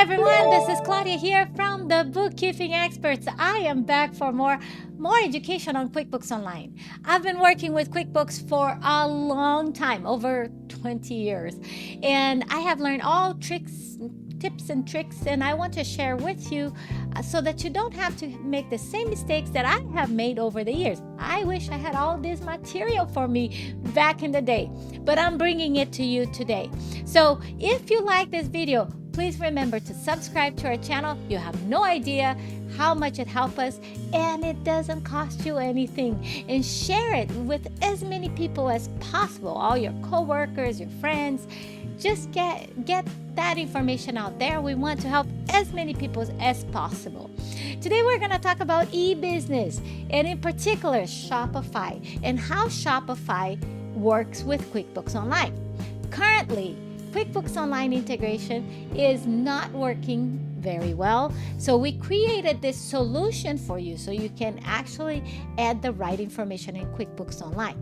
everyone, this is Claudia here from the Bookkeeping Experts. I am back for more education on QuickBooks Online. I've been working with QuickBooks for a long time, over 20 years, and I have learned all tips and tricks, and I want to share with you so that you don't have to make the same mistakes that I have made over the years. I wish I had all this material for me back in the day, but I'm bringing it to you today. So if you like this video, please remember to subscribe to our channel. You have no idea how much it helps us, and it doesn't cost you anything. And share it with as many people as possible, all your coworkers, your friends. Just get that information out there. We want to help as many people as possible. Today we're going to talk about e-business, and in particular Shopify, and how Shopify works with QuickBooks Online. Currently, QuickBooks Online integration is not working very well. So we created this solution for you so you can actually add the right information in QuickBooks Online.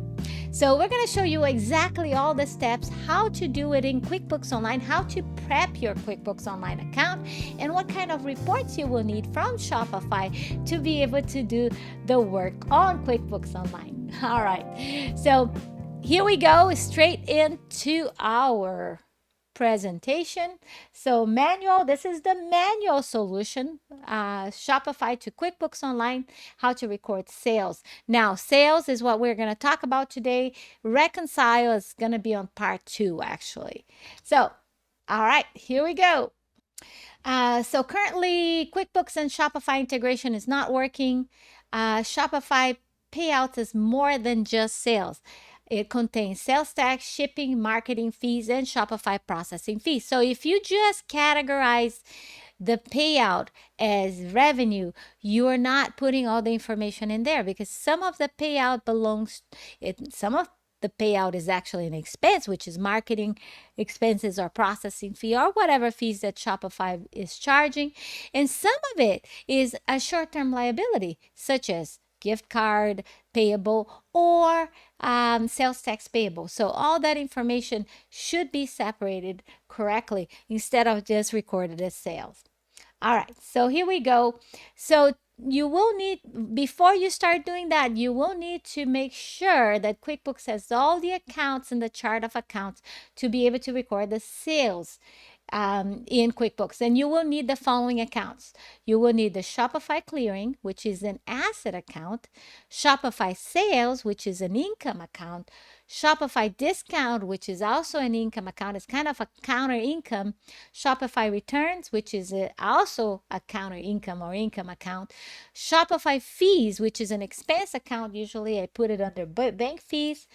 So we're going to show you exactly all the steps, how to do it in QuickBooks Online, how to prep your QuickBooks Online account, and what kind of reports you will need from Shopify to be able to do the work on QuickBooks Online. All right, so here we go, straight into our presentation. So manual, this is the manual solution, Shopify to QuickBooks Online, how to record sales. Now, sales is what we're going to talk about today. Reconcile is going to be on part 2, actually. So, all right, here we go. So currently, QuickBooks and Shopify integration is not working. Shopify payouts is more than just sales. It contains sales tax, shipping, marketing fees, and Shopify processing fees. So if you just categorize the payout as revenue, you are not putting all the information in there, because some of the payout the payout is actually an expense, which is marketing expenses or processing fee or whatever fees that Shopify is charging. And some of it is a short-term liability, such as gift card payable or sales tax payable. So all that information should be separated correctly instead of just recorded as sales. All right, so here we go. So you will need, before you start doing that, you will need to make sure that QuickBooks has all the accounts in the chart of accounts to be able to record the sales in QuickBooks. And you will need the following accounts. You will need the Shopify Clearing, which is an asset account, Shopify Sales, which is an income account, Shopify Discount, which is also an income account. It's kind of a counter income. Shopify Returns, which is also a counter income or income account. Shopify Fees, which is an expense account. Usually I put it under bank fees.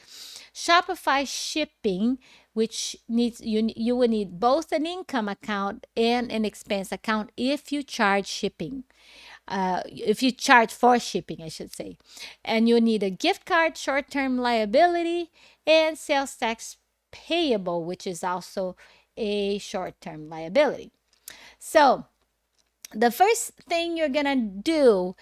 Shopify Shipping, which needs you will need both an income account and an expense account if you charge shipping. If you charge for shipping, I should say. And you need a gift card, short-term liability, and sales tax payable, which is also a short-term liability. So the first thing you're gonna do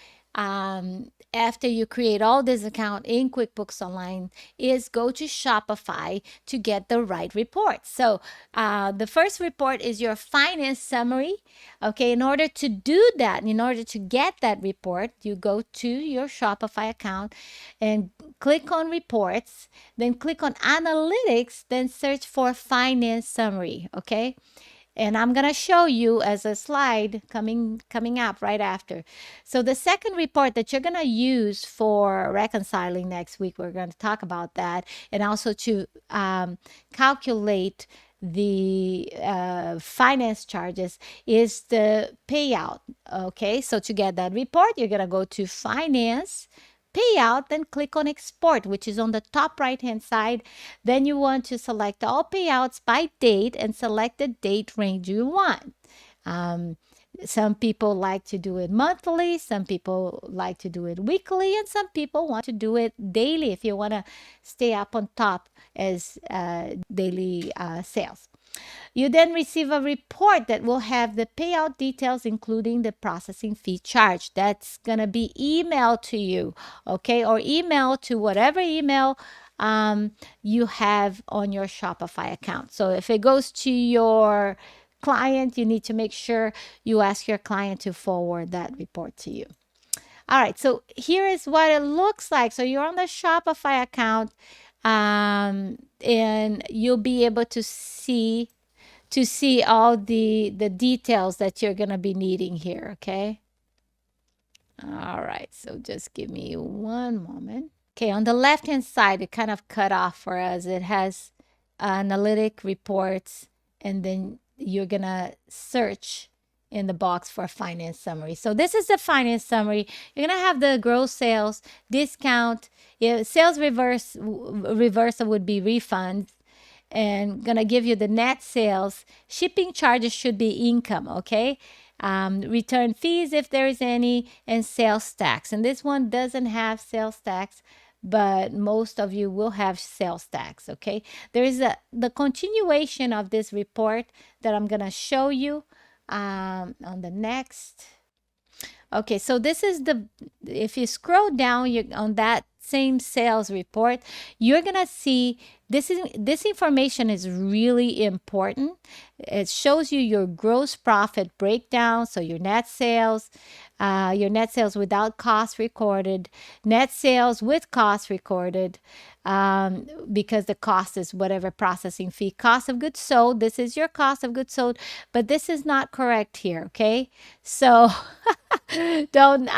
after you create all this account in QuickBooks Online is go to Shopify to get the right report. So the first report is your finance summary. Okay, in order to do that, in order to get that report, you go to your Shopify account and click on reports, then click on analytics, then search for finance summary. Okay. And I'm going to show you as a slide coming up right after. So the second report that you're going to use for reconciling next week, we're going to talk about that, and also to calculate the finance charges, is the payout. Okay, so to get that report, you're going to go to finance, payout, then click on export, which is on the top right hand side. Then you want to select all payouts by date and select the date range you want. Some people like to do it monthly, some people like to do it weekly, and some people want to do it daily if you want to stay up on top as daily sales. You then receive a report that will have the payout details, including the processing fee charge. That's going to be emailed to you, okay, or email to whatever email you have on your Shopify account. So if it goes to your client, you need to make sure you ask your client to forward that report to you. All right, so here is what it looks like. So you're on the Shopify account, and you'll be able to see all the details that you're gonna be needing here. Okay. All right, so just give me one moment. Okay, on the left hand side, it kind of cut off for us. It has analytic reports, and then you're gonna search in the box for finance summary. So this is the finance summary. You're gonna have the gross sales, discount, sales reversal would be refunds, and gonna give you the net sales. Shipping charges should be income, okay? Return fees if there is any, and sales tax. And this one doesn't have sales tax, but most of you will have sales tax, okay? There is the continuation of this report that I'm gonna show you on the next. Okay, so this is if you scroll down on that same sales report, you're gonna see this information is really important. It shows you your gross profit breakdown, so your net sales without cost recorded, net sales with cost recorded, because the cost is whatever processing fee, cost of goods sold. This is your cost of goods sold, but this is not correct here, okay? So don't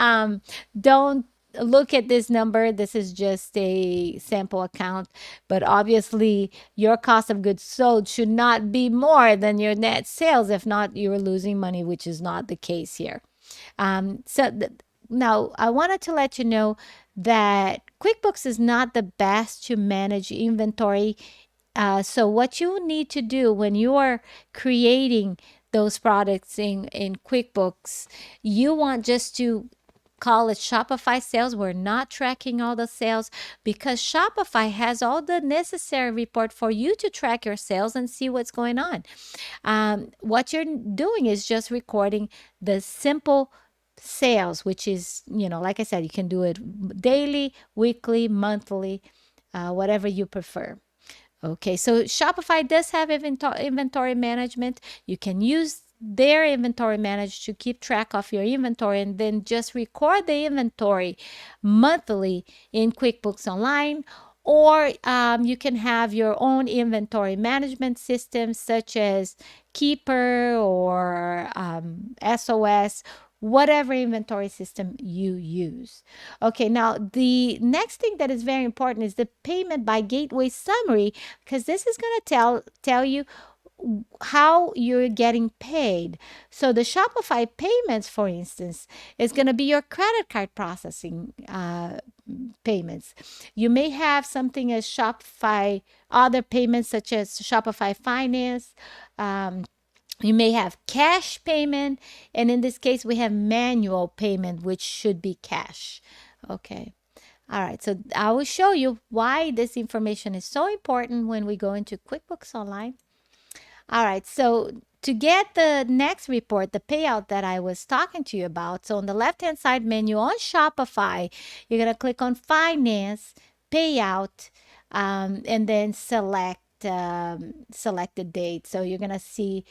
look at this number. This is just a sample account, but obviously your cost of goods sold should not be more than your net sales. If not, you're losing money, which is not the case here. Now I wanted to let you know that QuickBooks is not the best to manage inventory. So what you need to do when you are creating those products in QuickBooks, you want just to call it Shopify sales. We're not tracking all the sales because Shopify has all the necessary report for you to track your sales and see what's going on. What you're doing is just recording the simple sales, which is, like I said, you can do it daily, weekly, monthly, whatever you prefer. Okay, so Shopify does have inventory management. You can use their inventory manager to keep track of your inventory and then just record the inventory monthly in QuickBooks Online. Or you can have your own inventory management system such as Keeper or SOS, whatever inventory system you use. Okay, now the next thing that is very important is the payment by gateway summary, because this is going to tell you how you're getting paid. So the Shopify payments, for instance, is going to be your credit card processing payments. You may have something as Shopify, other payments such as Shopify Finance. You may have cash payment, and in this case, we have manual payment, which should be cash. Okay. All right. So I will show you why this information is so important when we go into QuickBooks Online. All right. So to get the next report, the payout that I was talking to you about, so on the left-hand side menu on Shopify, you're going to click on Finance, Payout, and then select the date. So you're gonna see,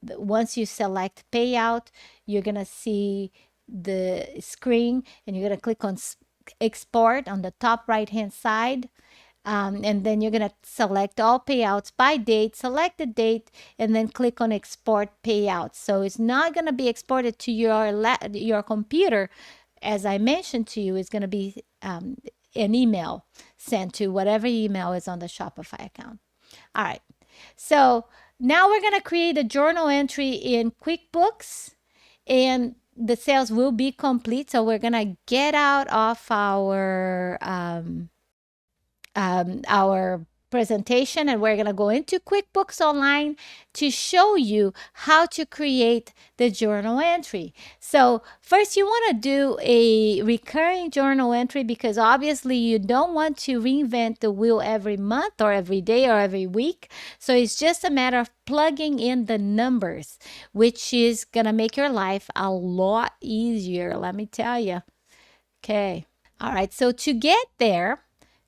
once you select payout, you're gonna see the screen, and you're gonna click on export on the top right hand side, and then you're gonna select all payouts by date, select the date, and then click on export payouts. So it's not gonna be exported to your computer. As I mentioned to you, it's gonna be an email sent to whatever email is on the Shopify account. All right, so now we're going to create a journal entry in QuickBooks, and the sales will be complete. So we're going to get out of our presentation, and we're going to go into QuickBooks Online to show you how to create the journal entry. So first you want to do a recurring journal entry, because obviously you don't want to reinvent the wheel every month or every day or every week. So it's just a matter of plugging in the numbers, which is going to make your life a lot easier, let me tell you. Okay. All right. So to get there,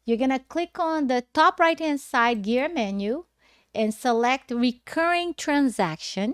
you're going to click on the top right hand side gear menu and select recurring transaction.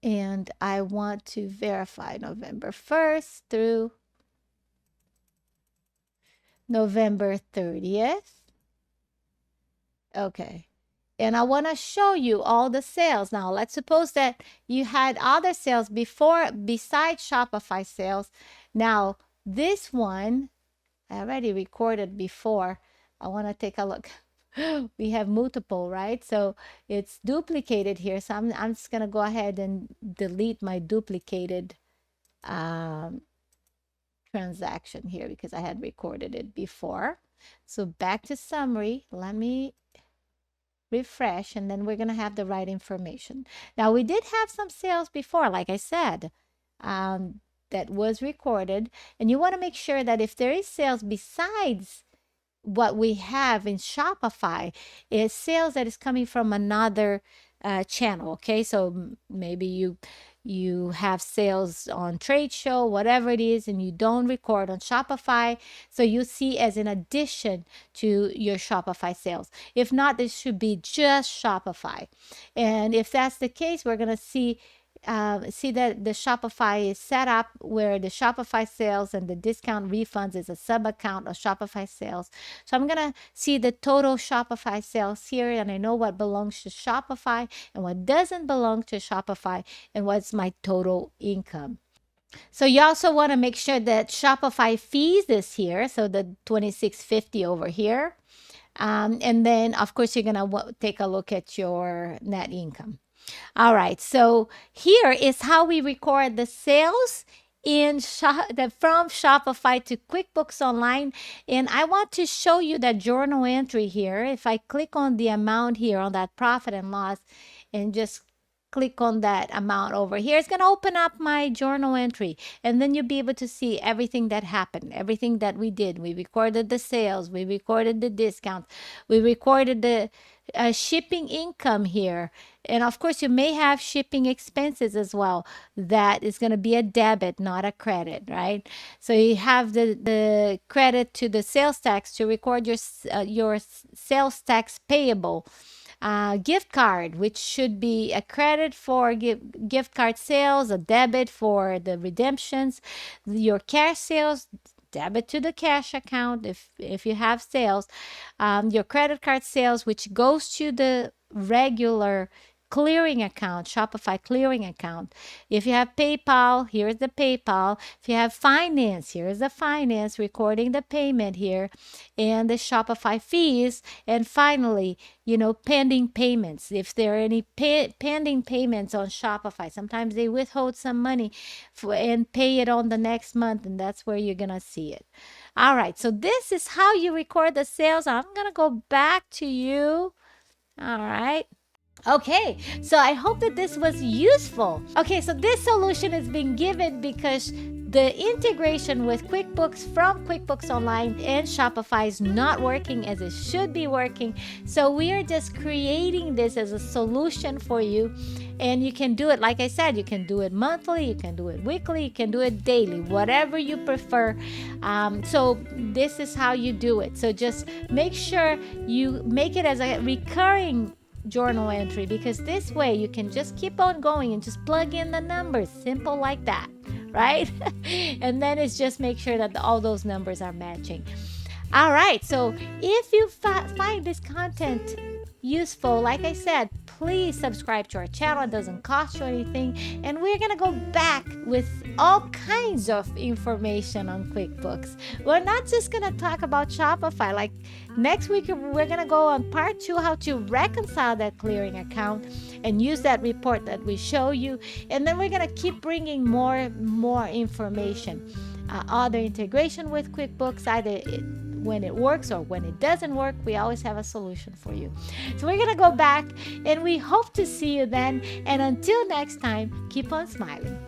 And I want to verify November 1st through November 30th. Okay. And I want to show you all the sales. Now, let's suppose that you had other sales before, besides Shopify sales. Now, this one, I already recorded before. I want to take a look. We have multiple, right? So it's duplicated here. So I'm just going to go ahead and delete my duplicated transaction here because I had recorded it before. So back to summary. Let me refresh, and then we're going to have the right information. Now, we did have some sales before, like I said, that was recorded. And you want to make sure that if there is sales besides what we have in Shopify, is sales that is coming from another channel. Okay, so maybe you have sales on trade show, whatever it is, and you don't record on Shopify, so you see as an addition to your Shopify sales. If not, this should be just Shopify. And if that's the case, we're going to see that the Shopify is set up where the Shopify sales and the discount refunds is a sub account of Shopify sales. So I'm going to see the total Shopify sales here, and I know what belongs to Shopify and what doesn't belong to Shopify and what's my total income. So you also want to make sure that Shopify fees is here. So the $26.50 over here. And then, of course, you're going to take a look at your net income. All right, so here is how we record the sales from Shopify to QuickBooks Online. And I want to show you that journal entry here. If I click on the amount here on that profit and loss and just click on that amount over here, it's going to open up my journal entry, and then you'll be able to see everything that happened, everything that we did. We recorded the sales, we recorded the discounts, we recorded the shipping income here, and of course you may have shipping expenses as well. That is going to be a debit, not a credit, right? So you have the credit to the sales tax to record your sales tax payable. Gift card, which should be a credit for gift card sales, a debit for the redemptions. Your cash sales, debit to the cash account if you have sales. Your credit card sales, which goes to the regular clearing account, Shopify clearing account. If you have PayPal, here's the PayPal. If you have finance, here's the finance, recording the payment here, and the Shopify fees. And finally, pending payments. If there are any pending payments on Shopify, sometimes they withhold some money and pay it on the next month, and that's where you're gonna see it. All right, so this is how you record the sales. I'm gonna go back to you. All right. Okay, so I hope that this was useful. Okay, so this solution is being given because the integration with QuickBooks from QuickBooks Online and Shopify is not working as it should be working. So we are just creating this as a solution for you. And you can do it, like I said, you can do it monthly, you can do it weekly, you can do it daily, whatever you prefer. So this is how you do it. So just make sure you make it as a recurring journal entry, because this way you can just keep on going and just plug in the numbers, simple like that, right? And then it's just make sure that all those numbers are matching. All right, so if you find this content useful, like I said, please subscribe to our channel. It doesn't cost you anything, and we're gonna go back with all kinds of information on QuickBooks. We're not just gonna talk about Shopify. Like next week we're gonna go on part 2, how to reconcile that clearing account and use that report that we show you, and then we're gonna keep bringing more information, other integration with QuickBooks, either when it works or when it doesn't work. We always have a solution for you. So we're gonna go back, and we hope to see you then. And until next time, keep on smiling.